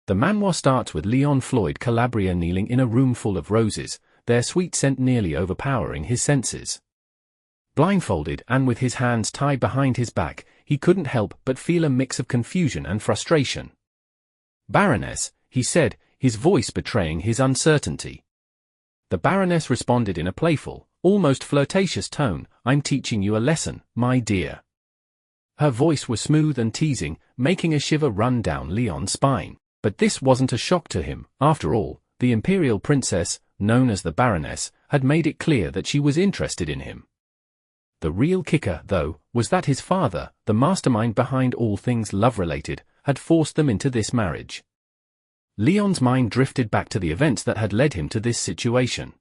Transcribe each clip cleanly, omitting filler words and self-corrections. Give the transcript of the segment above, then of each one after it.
The manhwa starts with Leon Floyd Calabria kneeling in a room full of roses, their sweet scent nearly overpowering his senses. Blindfolded and with his hands tied behind his back, he couldn't help but feel a mix of confusion and frustration. "Baroness," he said, his voice betraying his uncertainty. The Baroness responded in a playful, almost flirtatious tone, "I'm teaching you a lesson, my dear." Her voice was smooth and teasing, making a shiver run down Leon's spine. But this wasn't a shock to him. After all, the imperial princess, known as the Baroness, had made it clear that she was interested in him. The real kicker, though, was that his father, the mastermind behind all things love-related, had forced them into this marriage. Leon's mind drifted back to the events that had led him to this situation.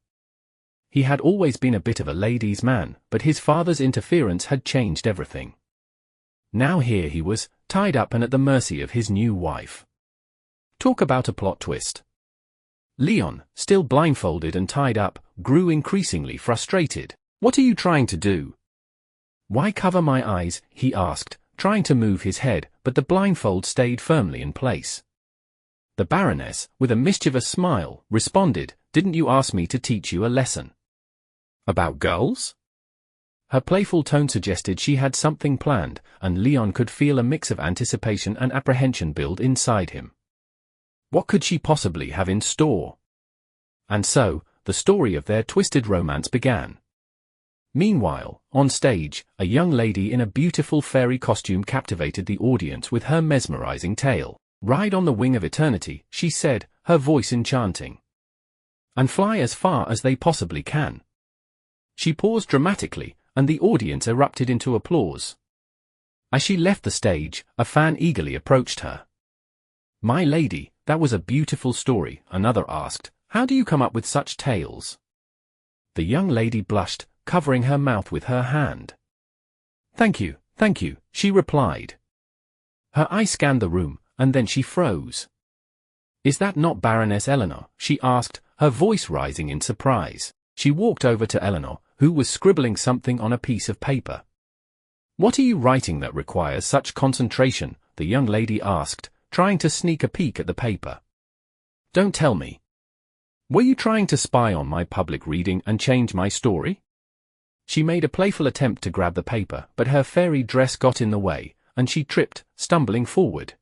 He had always been a bit of a ladies' man, but his father's interference had changed everything. Now here he was, tied up and at the mercy of his new wife. Talk about a plot twist. Leon, still blindfolded and tied up, grew increasingly frustrated. "What are you trying to do?" "Why cover my eyes?" he asked, trying to move his head, but the blindfold stayed firmly in place. The Baroness, with a mischievous smile, responded, "Didn't you ask me to teach you a lesson? About girls?" Her playful tone suggested she had something planned, and Leon could feel a mix of anticipation and apprehension build inside him. What could she possibly have in store? And so, the story of their twisted romance began. Meanwhile, on stage, a young lady in a beautiful fairy costume captivated the audience with her mesmerizing tale. "Ride on the wing of eternity," she said, her voice enchanting. "And fly as far as they possibly can." She paused dramatically, and the audience erupted into applause. As she left the stage, a fan eagerly approached her. "My lady, that was a beautiful story," another asked. "How do you come up with such tales?" The young lady blushed, covering her mouth with her hand. Thank you," she replied. Her eye scanned the room, and then she froze. "Is that not Baroness Eleanor?" she asked, her voice rising in surprise. She walked over to Eleanor, who was scribbling something on a piece of paper. "What are you writing that requires such concentration?" the young lady asked, trying to sneak a peek at the paper. "Don't tell me. Were you trying to spy on my public reading and change my story?" She made a playful attempt to grab the paper, but her fairy dress got in the way, and she tripped, stumbling forward.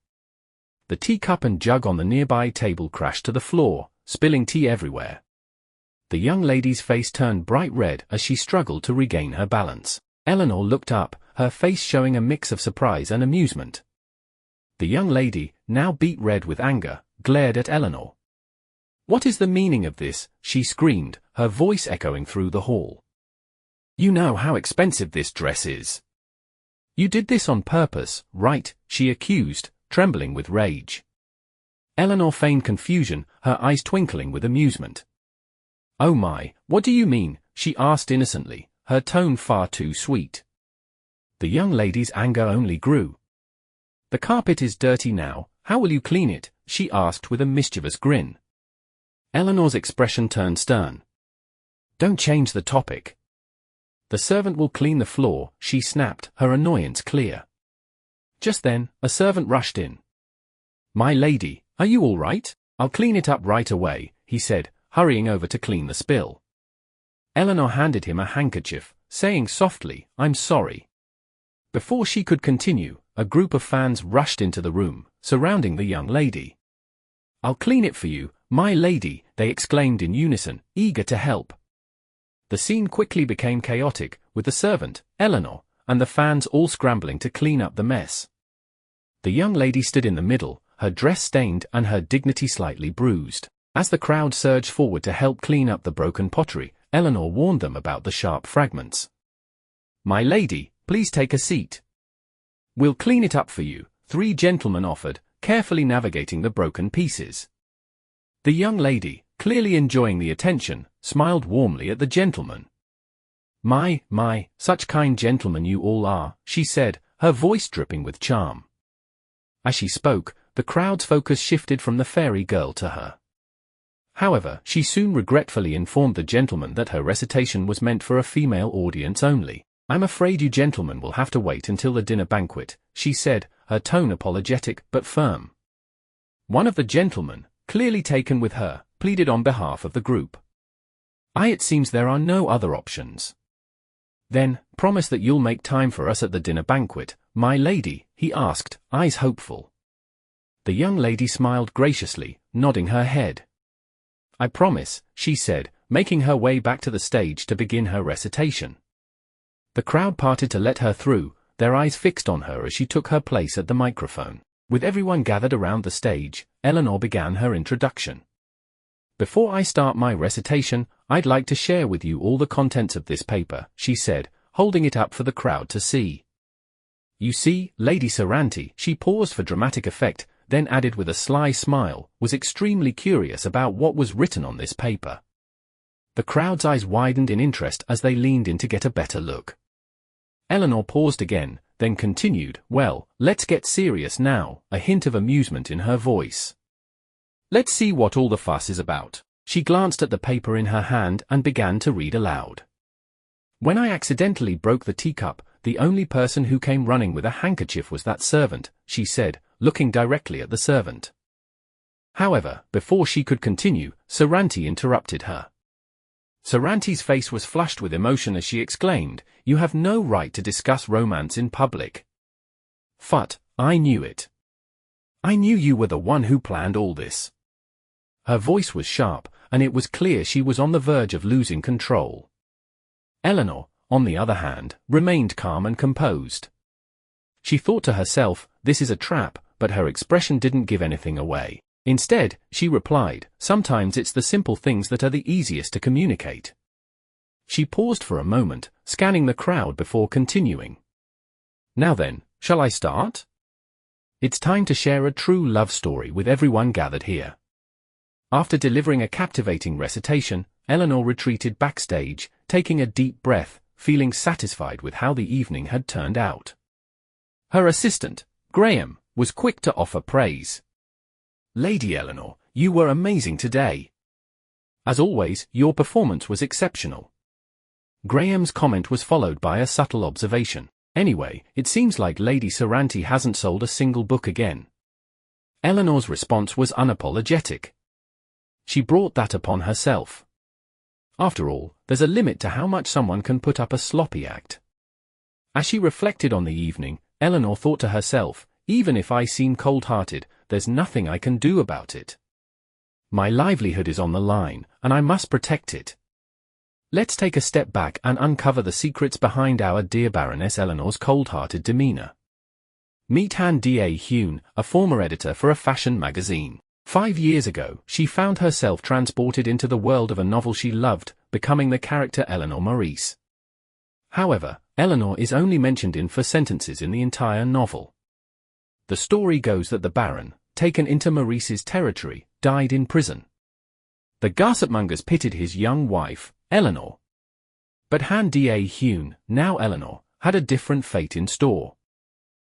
The teacup and jug on the nearby table crashed to the floor, spilling tea everywhere. The young lady's face turned bright red as she struggled to regain her balance. Eleanor looked up, her face showing a mix of surprise and amusement. The young lady, now beet red with anger, glared at Eleanor. "What is the meaning of this?" she screamed, her voice echoing through the hall. "You know how expensive this dress is. You did this on purpose, right?" she accused, trembling with rage. Eleanor feigned confusion, her eyes twinkling with amusement. "Oh my, what do you mean?" she asked innocently, her tone far too sweet. The young lady's anger only grew. "The carpet is dirty now, how will you clean it?" she asked with a mischievous grin. Eleanor's expression turned stern. "Don't change the topic." "The servant will clean the floor," she snapped, her annoyance clear. Just then, a servant rushed in. "My lady, are you all right?" "I'll clean it up right away," he said, hurrying over to clean the spill. Eleanor handed him a handkerchief, saying softly, "I'm sorry." Before she could continue, a group of fans rushed into the room, surrounding the young lady. "I'll clean it for you, my lady," they exclaimed in unison, eager to help. The scene quickly became chaotic, with the servant, Eleanor, and the fans all scrambling to clean up the mess. The young lady stood in the middle, her dress stained and her dignity slightly bruised. As the crowd surged forward to help clean up the broken pottery, Eleanor warned them about the sharp fragments. "My lady, please take a seat. We'll clean it up for you," 3 gentlemen offered, carefully navigating the broken pieces. The young lady, clearly enjoying the attention, smiled warmly at the gentleman. My, such kind gentlemen you all are," she said, her voice dripping with charm. As she spoke, the crowd's focus shifted from the fairy girl to her. However, she soon regretfully informed the gentleman that her recitation was meant for a female audience only. "I'm afraid you gentlemen will have to wait until the dinner banquet," she said, her tone apologetic but firm. One of the gentlemen, clearly taken with her, pleaded on behalf of the group. It seems there are no other options. Then, promise that you'll make time for us at the dinner banquet, my lady, he asked, eyes hopeful. The young lady smiled graciously, nodding her head. I promise, she said, making her way back to the stage to begin her recitation. The crowd parted to let her through, their eyes fixed on her as she took her place at the microphone. With everyone gathered around the stage, Eleanor began her introduction. Before I start my recitation, I'd like to share with you all the contents of this paper, she said, holding it up for the crowd to see. You see, Lady Saranti, she paused for dramatic effect, then added with a sly smile, was extremely curious about what was written on this paper. The crowd's eyes widened in interest as they leaned in to get a better look. Eleanor paused again, then continued, well, let's get serious now, a hint of amusement in her voice. Let's see what all the fuss is about. She glanced at the paper in her hand and began to read aloud. When I accidentally broke the teacup, the only person who came running with a handkerchief was that servant, she said, looking directly at the servant. However, before she could continue, Saranti interrupted her. Saranti's face was flushed with emotion as she exclaimed, you have no right to discuss romance in public. Phut, I knew it. I knew you were the one who planned all this. Her voice was sharp, and it was clear she was on the verge of losing control. Eleanor, on the other hand, remained calm and composed. She thought to herself, this is a trap, but her expression didn't give anything away. Instead, she replied, sometimes it's the simple things that are the easiest to communicate. She paused for a moment, scanning the crowd before continuing. Now then, shall I start? It's time to share a true love story with everyone gathered here. After delivering a captivating recitation, Eleanor retreated backstage, taking a deep breath, feeling satisfied with how the evening had turned out. Her assistant, Graham, was quick to offer praise. Lady Eleanor, you were amazing today. As always, your performance was exceptional. Graham's comment was followed by a subtle observation. Anyway, it seems like Lady Saranti hasn't sold a single book again. Eleanor's response was unapologetic. She brought that upon herself. After all, there's a limit to how much someone can put up a sloppy act. As she reflected on the evening, Eleanor thought to herself, even if I seem cold-hearted, there's nothing I can do about it. My livelihood is on the line, and I must protect it. Let's take a step back and uncover the secrets behind our dear Baroness Eleanor's cold-hearted demeanor. Meet Han Da-hyun, a former editor for a fashion magazine. 5 years ago, she found herself transported into the world of a novel she loved, becoming the character Eleanor Maurice. However, Eleanor is only mentioned in 4 sentences in the entire novel. The story goes that the Baron, taken into Maurice's territory, died in prison. The gossipmongers pitied his young wife, Eleanor. But Han Da-hyun, now Eleanor, had a different fate in store.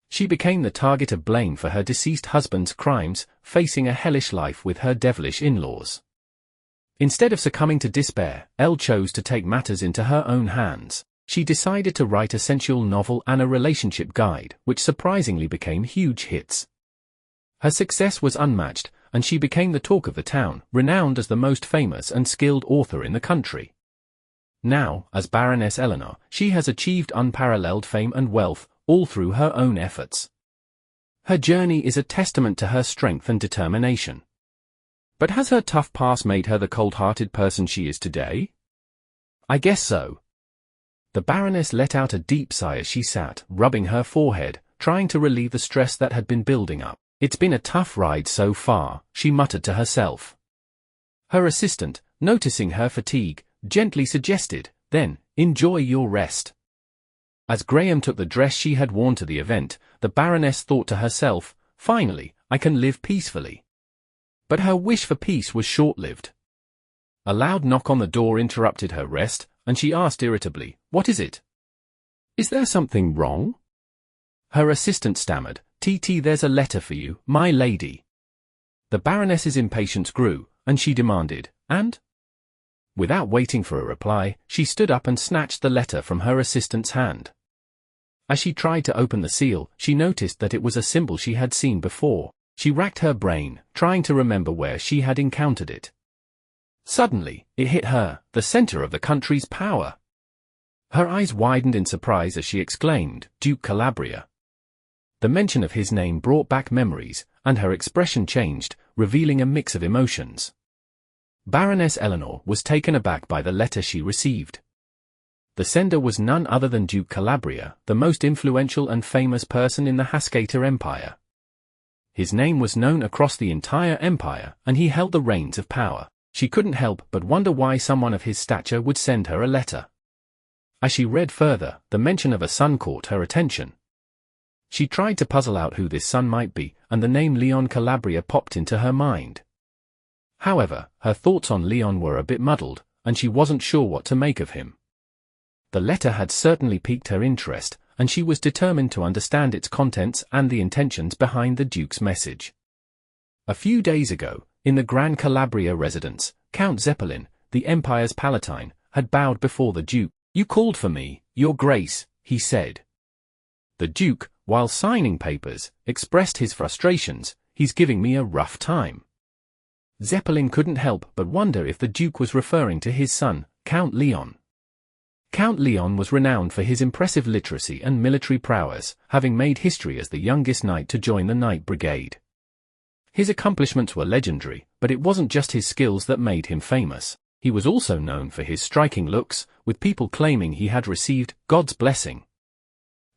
She became the target of blame for her deceased husband's crimes, facing a hellish life with her devilish in-laws. Instead of succumbing to despair, Elle chose to take matters into her own hands. She decided to write a sensual novel and a relationship guide, which surprisingly became huge hits. Her success was unmatched, and she became the talk of the town, renowned as the most famous and skilled author in the country. Now, as Baroness Eleanor, she has achieved unparalleled fame and wealth, all through her own efforts. Her journey is a testament to her strength and determination. But has her tough past made her the cold-hearted person she is today? I guess so. The Baroness let out a deep sigh as she sat, rubbing her forehead, trying to relieve the stress that had been building up. It's been a tough ride so far, she muttered to herself. Her assistant, noticing her fatigue, gently suggested, then, enjoy your rest. As Graham took the dress she had worn to the event, the Baroness thought to herself, finally, I can live peacefully. But her wish for peace was short-lived. A loud knock on the door interrupted her rest, and she asked irritably, what is it? Is there something wrong? Her assistant stammered, there's a letter for you, my lady. The Baroness's impatience grew, and she demanded, and? Without waiting for a reply, she stood up and snatched the letter from her assistant's hand. As she tried to open the seal, she noticed that it was a symbol she had seen before. She racked her brain, trying to remember where she had encountered it. Suddenly, it hit her, the center of the country's power. Her eyes widened in surprise as she exclaimed, "Duke Calabria." The mention of his name brought back memories, and her expression changed, revealing a mix of emotions. Baroness Eleanor was taken aback by the letter she received. The sender was none other than Duke Calabria, the most influential and famous person in the Haskater Empire. His name was known across the entire empire, and he held the reins of power. She couldn't help but wonder why someone of his stature would send her a letter. As she read further, the mention of a son caught her attention. She tried to puzzle out who this son might be, and the name Leon Calabria popped into her mind. However, her thoughts on Leon were a bit muddled, and she wasn't sure what to make of him. The letter had certainly piqued her interest, and she was determined to understand its contents and the intentions behind the Duke's message. A few days ago, in the Grand Calabria residence, Count Zeppelin, the Empire's Palatine, had bowed before the Duke. "You called for me, Your Grace," he said. The Duke, while signing papers, expressed his frustrations. "He's giving me a rough time." Zeppelin couldn't help but wonder if the Duke was referring to his son, Count Leon. Count Leon was renowned for his impressive literacy and military prowess, having made history as the youngest knight to join the Knight Brigade. His accomplishments were legendary, but it wasn't just his skills that made him famous. He was also known for his striking looks, with people claiming he had received God's blessing.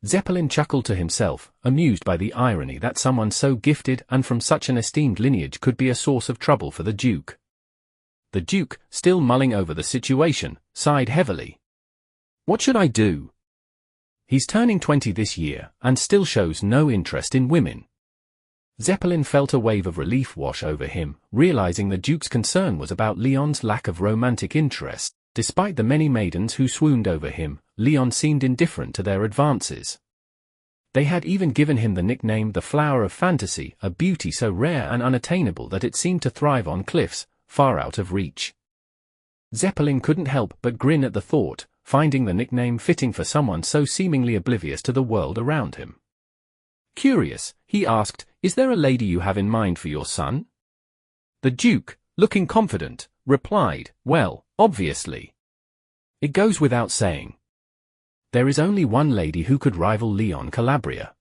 Zeppelin chuckled to himself, amused by the irony that someone so gifted and from such an esteemed lineage could be a source of trouble for the Duke. The Duke, still mulling over the situation, sighed heavily. "What should I do? He's turning 20 this year, and still shows no interest in women." Zeppelin felt a wave of relief wash over him, realizing the Duke's concern was about Leon's lack of romantic interest. Despite the many maidens who swooned over him, Leon seemed indifferent to their advances. They had even given him the nickname the Flower of Fantasy, a beauty so rare and unattainable that it seemed to thrive on cliffs, far out of reach. Zeppelin couldn't help but grin at the thought, finding the nickname fitting for someone so seemingly oblivious to the world around him. Curious, he asked, "Is there a lady you have in mind for your son?" The Duke, looking confident, replied, "Well, obviously. It goes without saying. There is only one lady who could rival Leon Calabria."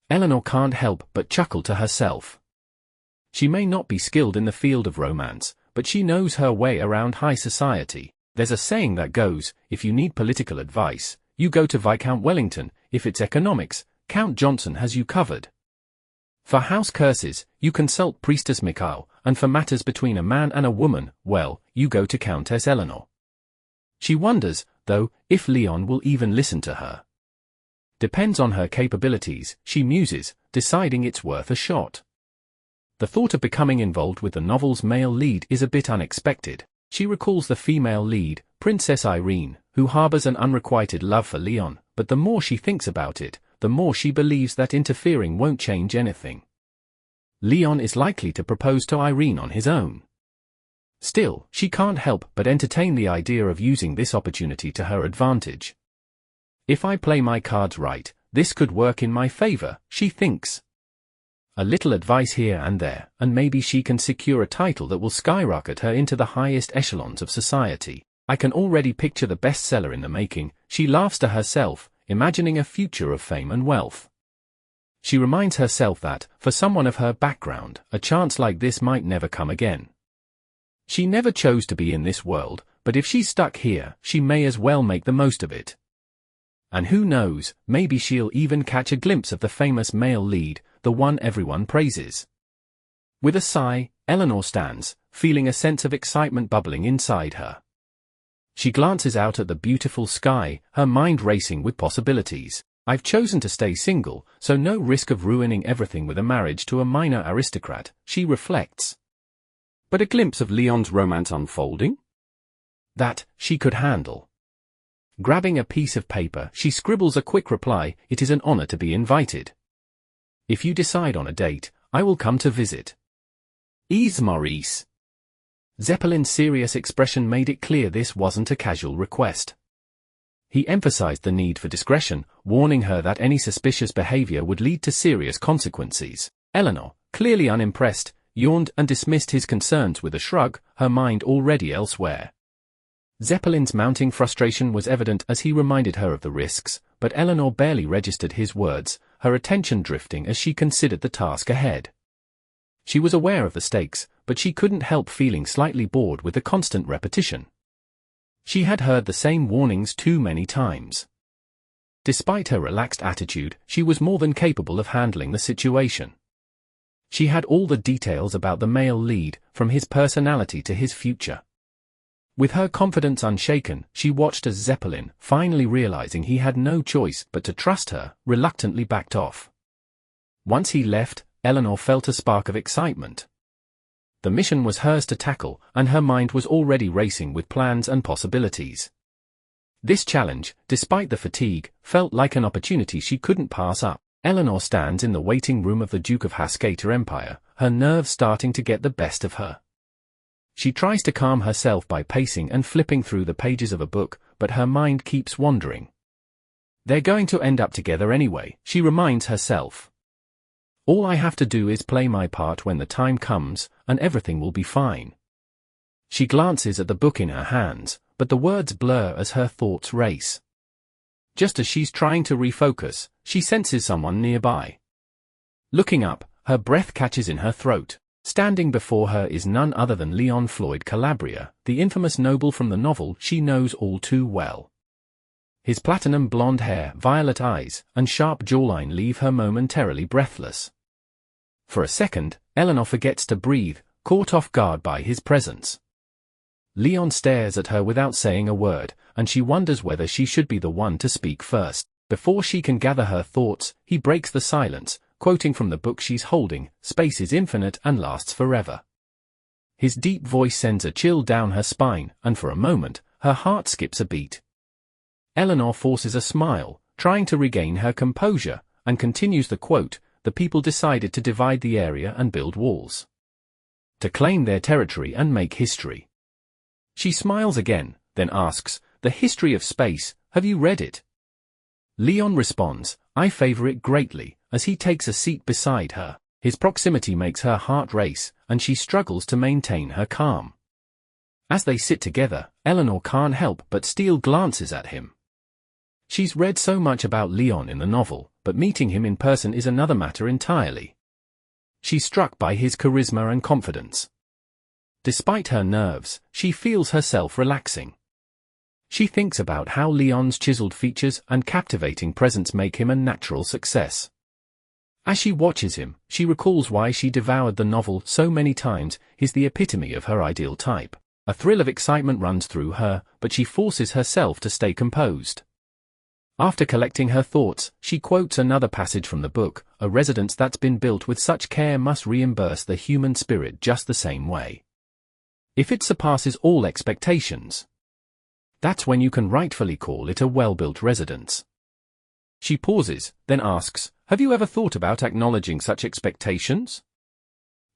Eleanor can't help but chuckle to herself. She may not be skilled in the field of romance, but she knows her way around high society. There's a saying that goes, if you need political advice, you go to Viscount Wellington. If it's economics, Count Johnson has you covered. For house curses, you consult Priestess Mikhail, and for matters between a man and a woman, well, you go to Countess Eleanor. She wonders, though, if Leon will even listen to her. Depends on her capabilities, she muses, deciding it's worth a shot. The thought of becoming involved with the novel's male lead is a bit unexpected. She recalls the female lead, Princess Irene, who harbors an unrequited love for Leon, but the more she thinks about it, the more she believes that interfering won't change anything. Leon is likely to propose to Irene on his own. Still, she can't help but entertain the idea of using this opportunity to her advantage. If I play my cards right, this could work in my favor, she thinks. A little advice here and there, and maybe she can secure a title that will skyrocket her into the highest echelons of society. I can already picture the bestseller in the making, she laughs to herself, imagining a future of fame and wealth. She reminds herself that, for someone of her background, a chance like this might never come again. She never chose to be in this world, but if she's stuck here, she may as well make the most of it. And who knows, maybe she'll even catch a glimpse of the famous male lead, the one everyone praises. With a sigh, Eleanor stands, feeling a sense of excitement bubbling inside her. She glances out at the beautiful sky, her mind racing with possibilities. I've chosen to stay single, so no risk of ruining everything with a marriage to a minor aristocrat, she reflects. But a glimpse of Leon's romance unfolding? That, she could handle. Grabbing a piece of paper, she scribbles a quick reply, "It is an honor to be invited. If you decide on a date, I will come to visit. Eleanor Maurice." Zeppelin's serious expression made it clear this wasn't a casual request. He emphasized the need for discretion, warning her that any suspicious behavior would lead to serious consequences. Eleanor, clearly unimpressed, yawned and dismissed his concerns with a shrug, her mind already elsewhere. Zeppelin's mounting frustration was evident as he reminded her of the risks, but Eleanor barely registered his words, her attention drifting as she considered the task ahead. She was aware of the stakes, but she couldn't help feeling slightly bored with the constant repetition. She had heard the same warnings too many times. Despite her relaxed attitude, she was more than capable of handling the situation. She had all the details about the male lead, from his personality to his future. With her confidence unshaken, she watched as Zeppelin, finally realizing he had no choice but to trust her, reluctantly backed off. Once he left, Eleanor felt a spark of excitement. The mission was hers to tackle, and her mind was already racing with plans and possibilities. This challenge, despite the fatigue, felt like an opportunity she couldn't pass up. Eleanor stands in the waiting room of the Duke of Haskater Empire, her nerves starting to get the best of her. She tries to calm herself by pacing and flipping through the pages of a book, but her mind keeps wandering. They're going to end up together anyway, she reminds herself. All I have to do is play my part when the time comes, and everything will be fine. She glances at the book in her hands, but the words blur as her thoughts race. Just as she's trying to refocus, she senses someone nearby. Looking up, her breath catches in her throat. Standing before her is none other than Leon Floyd Calabria, the infamous noble from the novel she knows all too well. His platinum blonde hair, violet eyes, and sharp jawline leave her momentarily breathless. For a second, Eleanor forgets to breathe, caught off guard by his presence. Leon stares at her without saying a word, and she wonders whether she should be the one to speak first. Before she can gather her thoughts, he breaks the silence, quoting from the book she's holding, "Space is infinite and lasts forever." His deep voice sends a chill down her spine, and for a moment, her heart skips a beat. Eleanor forces a smile, trying to regain her composure, and continues the quote, "The people decided to divide the area and build walls. To claim their territory and make history." She smiles again, then asks, "The history of space, have you read it?" Leon responds, "I favor it greatly," as he takes a seat beside her. His proximity makes her heart race, and she struggles to maintain her calm. As they sit together, Eleanor can't help but steal glances at him. She's read so much about Leon in the novel, but meeting him in person is another matter entirely. She's struck by his charisma and confidence. Despite her nerves, she feels herself relaxing. She thinks about how Leon's chiseled features and captivating presence make him a natural success. As she watches him, she recalls why she devoured the novel so many times. He's the epitome of her ideal type. A thrill of excitement runs through her, but she forces herself to stay composed. After collecting her thoughts, she quotes another passage from the book, "A residence that's been built with such care must reimburse the human spirit just the same way. If it surpasses all expectations, that's when you can rightfully call it a well-built residence." She pauses, then asks, "Have you ever thought about acknowledging such expectations?"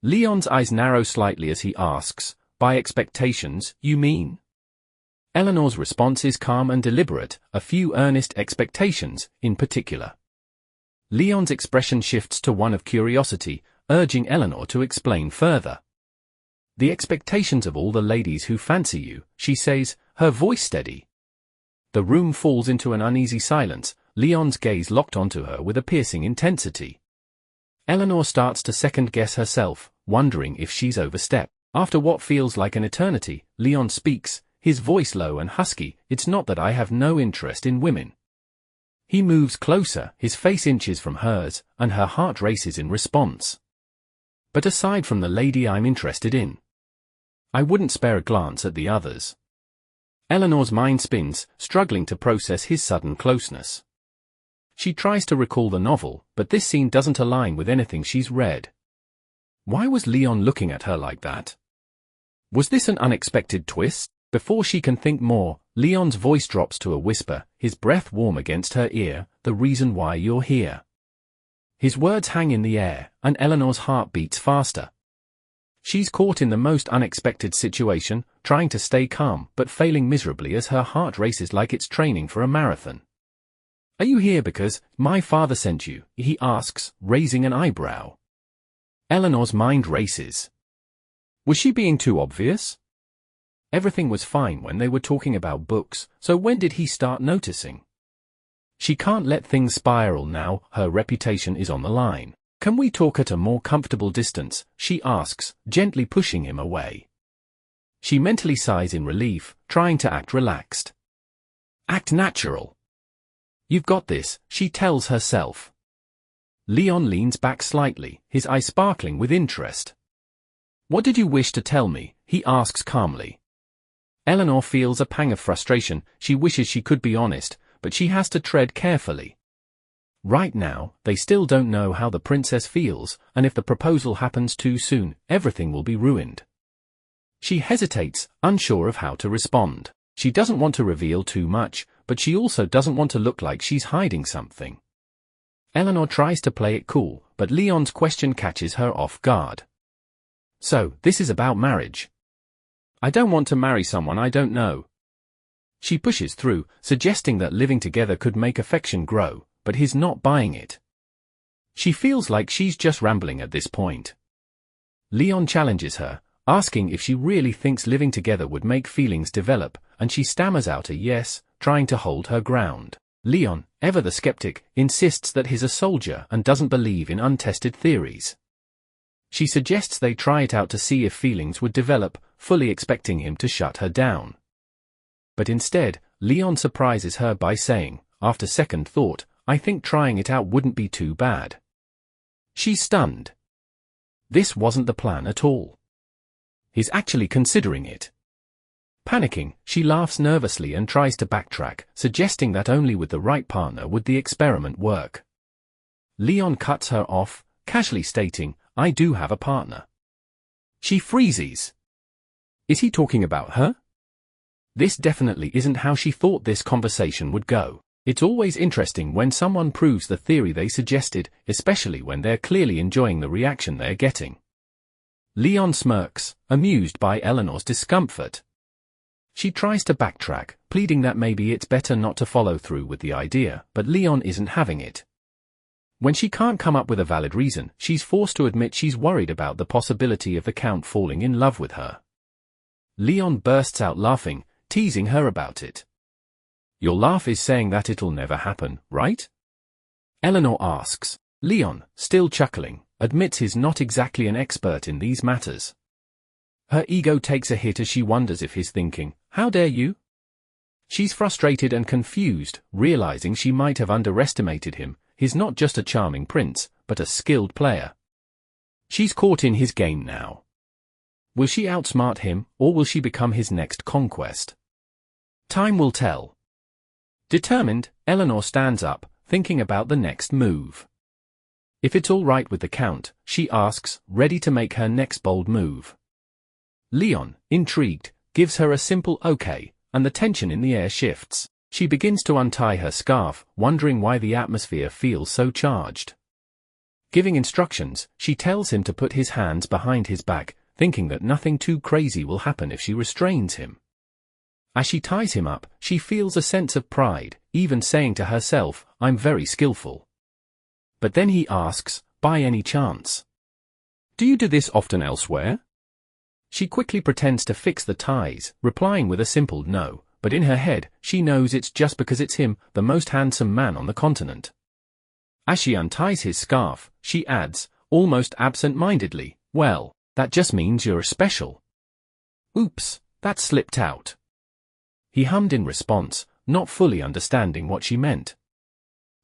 Leon's eyes narrow slightly as he asks, "By expectations, you mean?" Eleanor's response is calm and deliberate, a few earnest expectations, in particular. Leon's expression shifts to one of curiosity, urging Eleanor to explain further. "The expectations of all the ladies who fancy you," she says, her voice steady. The room falls into an uneasy silence, Leon's gaze locked onto her with a piercing intensity. Eleanor starts to second-guess herself, wondering if she's overstepped. After what feels like an eternity, Leon speaks, his voice low and husky, "It's not that I have no interest in women." He moves closer, his face inches from hers, and her heart races in response. "But aside from the lady I'm interested in, I wouldn't spare a glance at the others." Eleanor's mind spins, struggling to process his sudden closeness. She tries to recall the novel, but this scene doesn't align with anything she's read. Why was Leon looking at her like that? Was this an unexpected twist? Before she can think more, Leon's voice drops to a whisper, his breath warm against her ear, "The reason why you're here." His words hang in the air, and Eleanor's heart beats faster. She's caught in the most unexpected situation, trying to stay calm, but failing miserably as her heart races like it's training for a marathon. "Are you here because my father sent you?" he asks, raising an eyebrow. Eleanor's mind races. Was she being too obvious? Everything was fine when they were talking about books, so when did he start noticing? She can't let things spiral now, her reputation is on the line. Can we talk at a more comfortable distance, she asks, gently pushing him away. She mentally sighs in relief, trying to act relaxed. Act natural. You've got this, she tells herself. Leon leans back slightly, his eyes sparkling with interest. What did you wish to tell me? He asks calmly. Eleanor feels a pang of frustration. She wishes she could be honest, but she has to tread carefully. Right now, they still don't know how the princess feels, and if the proposal happens too soon, everything will be ruined. She hesitates, unsure of how to respond. She doesn't want to reveal too much, but she also doesn't want to look like she's hiding something. Eleanor tries to play it cool, but Leon's question catches her off guard. So, this is about marriage. I don't want to marry someone I don't know. She pushes through, suggesting that living together could make affection grow, but he's not buying it. She feels like she's just rambling at this point. Leon challenges her, asking if she really thinks living together would make feelings develop, and she stammers out a yes, trying to hold her ground. Leon, ever the skeptic, insists that he's a soldier and doesn't believe in untested theories. She suggests they try it out to see if feelings would develop, fully expecting him to shut her down. But instead, Leon surprises her by saying, after second thought, I think trying it out wouldn't be too bad. She's stunned. This wasn't the plan at all. He's actually considering it. Panicking, she laughs nervously and tries to backtrack, suggesting that only with the right partner would the experiment work. Leon cuts her off, casually stating, I do have a partner. She freezes. Is he talking about her? This definitely isn't how she thought this conversation would go. It's always interesting when someone proves the theory they suggested, especially when they're clearly enjoying the reaction they're getting. Leon smirks, amused by Eleanor's discomfort. She tries to backtrack, pleading that maybe it's better not to follow through with the idea, but Leon isn't having it. When she can't come up with a valid reason, she's forced to admit she's worried about the possibility of the Count falling in love with her. Leon bursts out laughing, teasing her about it. Your laugh is saying that it'll never happen, right? Eleanor asks. Leon, still chuckling, admits he's not exactly an expert in these matters. Her ego takes a hit as she wonders if he's thinking, how dare you? She's frustrated and confused, realizing she might have underestimated him. He's not just a charming prince, but a skilled player. She's caught in his game now. Will she outsmart him, or will she become his next conquest? Time will tell. Determined, Eleanor stands up, thinking about the next move. If it's all right with the Count, she asks, ready to make her next bold move. Leon, intrigued, gives her a simple okay, and the tension in the air shifts. She begins to untie her scarf, wondering why the atmosphere feels so charged. Giving instructions, she tells him to put his hands behind his back, thinking that nothing too crazy will happen if she restrains him. As she ties him up, she feels a sense of pride, even saying to herself, I'm very skillful. But then he asks, by any chance? Do you do this often elsewhere? She quickly pretends to fix the ties, replying with a simple no, but in her head, she knows it's just because it's him, the most handsome man on the continent. As she unties his scarf, she adds, almost absent-mindedly, well, that just means you're special. Oops, that slipped out. He hummed in response, not fully understanding what she meant.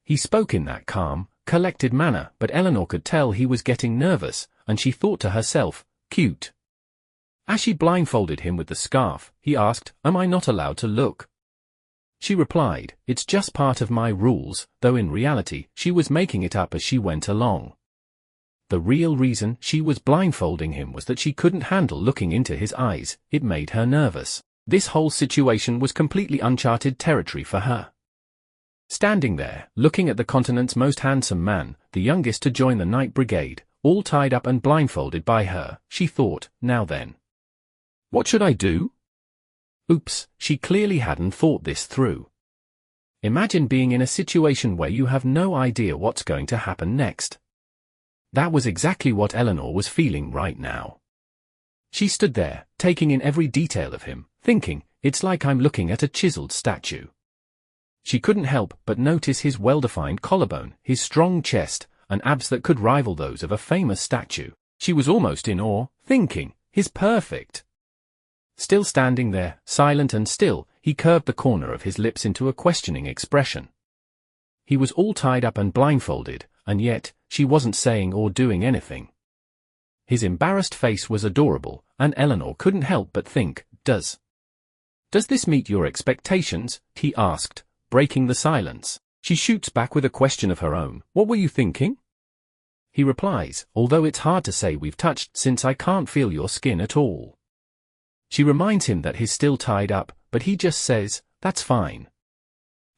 He spoke in that calm, collected manner, but Eleanor could tell he was getting nervous, and she thought to herself, cute. As she blindfolded him with the scarf, he asked, am I not allowed to look? She replied, it's just part of my rules, though in reality, she was making it up as she went along. The real reason she was blindfolding him was that she couldn't handle looking into his eyes, it made her nervous. This whole situation was completely uncharted territory for her. Standing there, looking at the continent's most handsome man, the youngest to join the Night Brigade, all tied up and blindfolded by her, she thought, now then. What should I do? Oops, she clearly hadn't thought this through. Imagine being in a situation where you have no idea what's going to happen next. That was exactly what Eleanor was feeling right now. She stood there, taking in every detail of him, thinking, it's like I'm looking at a chiseled statue. She couldn't help but notice his well-defined collarbone, his strong chest, and abs that could rival those of a famous statue. She was almost in awe, thinking, he's perfect. Still standing there, silent and still, he curved the corner of his lips into a questioning expression. He was all tied up and blindfolded, and yet, she wasn't saying or doing anything. His embarrassed face was adorable, and Eleanor couldn't help but think, Does this meet your expectations? He asked, breaking the silence. She shoots back with a question of her own. What were you thinking? He replies, although it's hard to say we've touched since I can't feel your skin at all. She reminds him that he's still tied up, but he just says, that's fine.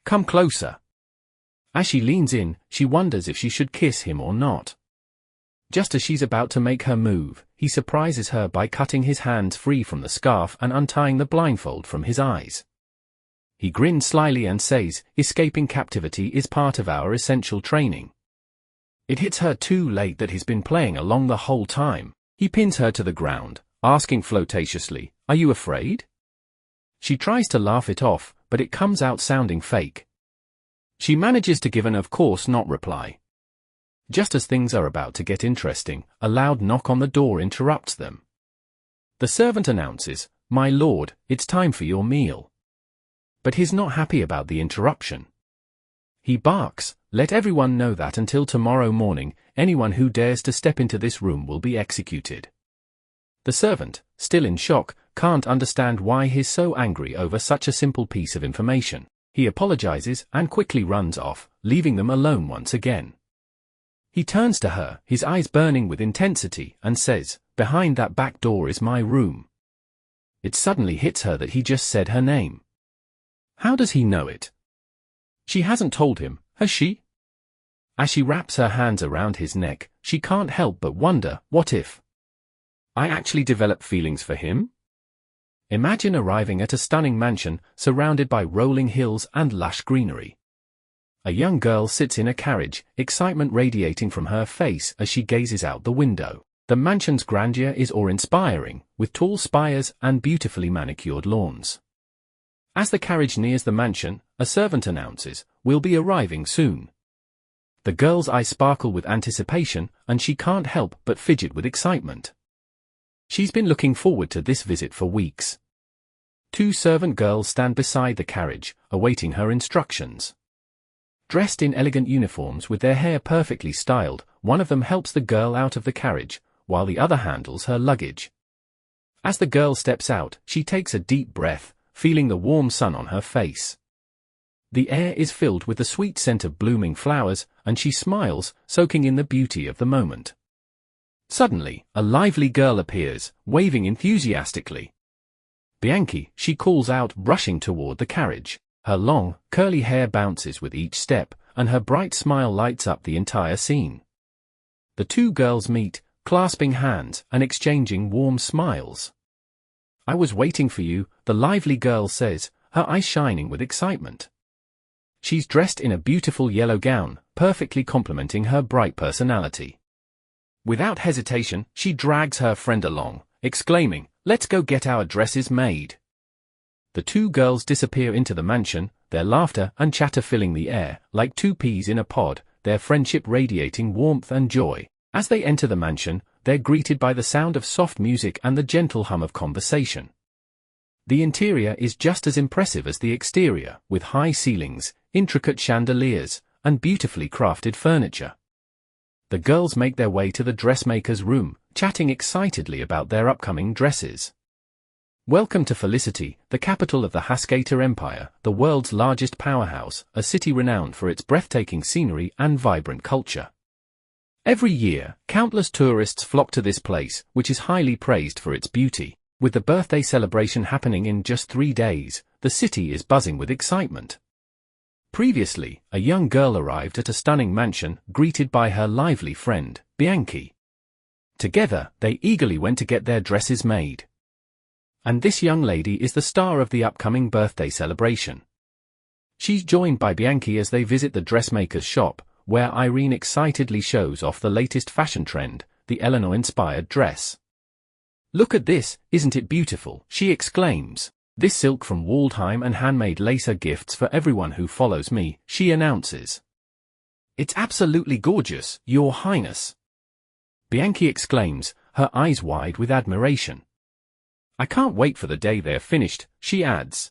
Come closer. As she leans in, she wonders if she should kiss him or not. Just as she's about to make her move, he surprises her by cutting his hands free from the scarf and untying the blindfold from his eyes. He grins slyly and says, escaping captivity is part of our essential training. It hits her too late that he's been playing along the whole time. He pins her to the ground, asking flirtatiously, are you afraid? She tries to laugh it off, but it comes out sounding fake. She manages to give an of course not reply. Just as things are about to get interesting, a loud knock on the door interrupts them. The servant announces, my lord, it's time for your meal. But he's not happy about the interruption. He barks, let everyone know that until tomorrow morning, anyone who dares to step into this room will be executed. The servant, still in shock, can't understand why he's so angry over such a simple piece of information. He apologizes and quickly runs off, leaving them alone once again. He turns to her, his eyes burning with intensity, and says, behind that back door is my room. It suddenly hits her that he just said her name. How does he know it? She hasn't told him, has she? As she wraps her hands around his neck, she can't help but wonder, what if I actually develop feelings for him? Imagine arriving at a stunning mansion, surrounded by rolling hills and lush greenery. A young girl sits in a carriage, excitement radiating from her face as she gazes out the window. The mansion's grandeur is awe-inspiring, with tall spires and beautifully manicured lawns. As the carriage nears the mansion, a servant announces, we'll be arriving soon. The girl's eyes sparkle with anticipation, and she can't help but fidget with excitement. She's been looking forward to this visit for weeks. Two servant girls stand beside the carriage, awaiting her instructions. Dressed in elegant uniforms with their hair perfectly styled, one of them helps the girl out of the carriage, while the other handles her luggage. As the girl steps out, she takes a deep breath, feeling the warm sun on her face. The air is filled with the sweet scent of blooming flowers, and she smiles, soaking in the beauty of the moment. Suddenly, a lively girl appears, waving enthusiastically. Bianchi, she calls out, rushing toward the carriage. Her long, curly hair bounces with each step, and her bright smile lights up the entire scene. The two girls meet, clasping hands and exchanging warm smiles. I was waiting for you, the lively girl says, her eyes shining with excitement. She's dressed in a beautiful yellow gown, perfectly complementing her bright personality. Without hesitation, she drags her friend along, exclaiming, let's go get our dresses made. The two girls disappear into the mansion, their laughter and chatter filling the air, like two peas in a pod, their friendship radiating warmth and joy. As they enter the mansion, they're greeted by the sound of soft music and the gentle hum of conversation. The interior is just as impressive as the exterior, with high ceilings, intricate chandeliers, and beautifully crafted furniture. The girls make their way to the dressmaker's room, chatting excitedly about their upcoming dresses. Welcome to Felicity, the capital of the Haskater Empire, the world's largest powerhouse, a city renowned for its breathtaking scenery and vibrant culture. Every year, countless tourists flock to this place, which is highly praised for its beauty. With the birthday celebration happening in just 3 days, the city is buzzing with excitement. Previously, a young girl arrived at a stunning mansion, greeted by her lively friend, Bianchi. Together, they eagerly went to get their dresses made. And this young lady is the star of the upcoming birthday celebration. She's joined by Bianchi as they visit the dressmaker's shop, where Irene excitedly shows off the latest fashion trend, the Eleanor-inspired dress. "Look at this, isn't it beautiful?" she exclaims. "This silk from Waldheim and handmade lace are gifts for everyone who follows me," she announces. "It's absolutely gorgeous, Your Highness," Bianchi exclaims, her eyes wide with admiration. "I can't wait for the day they're finished," she adds.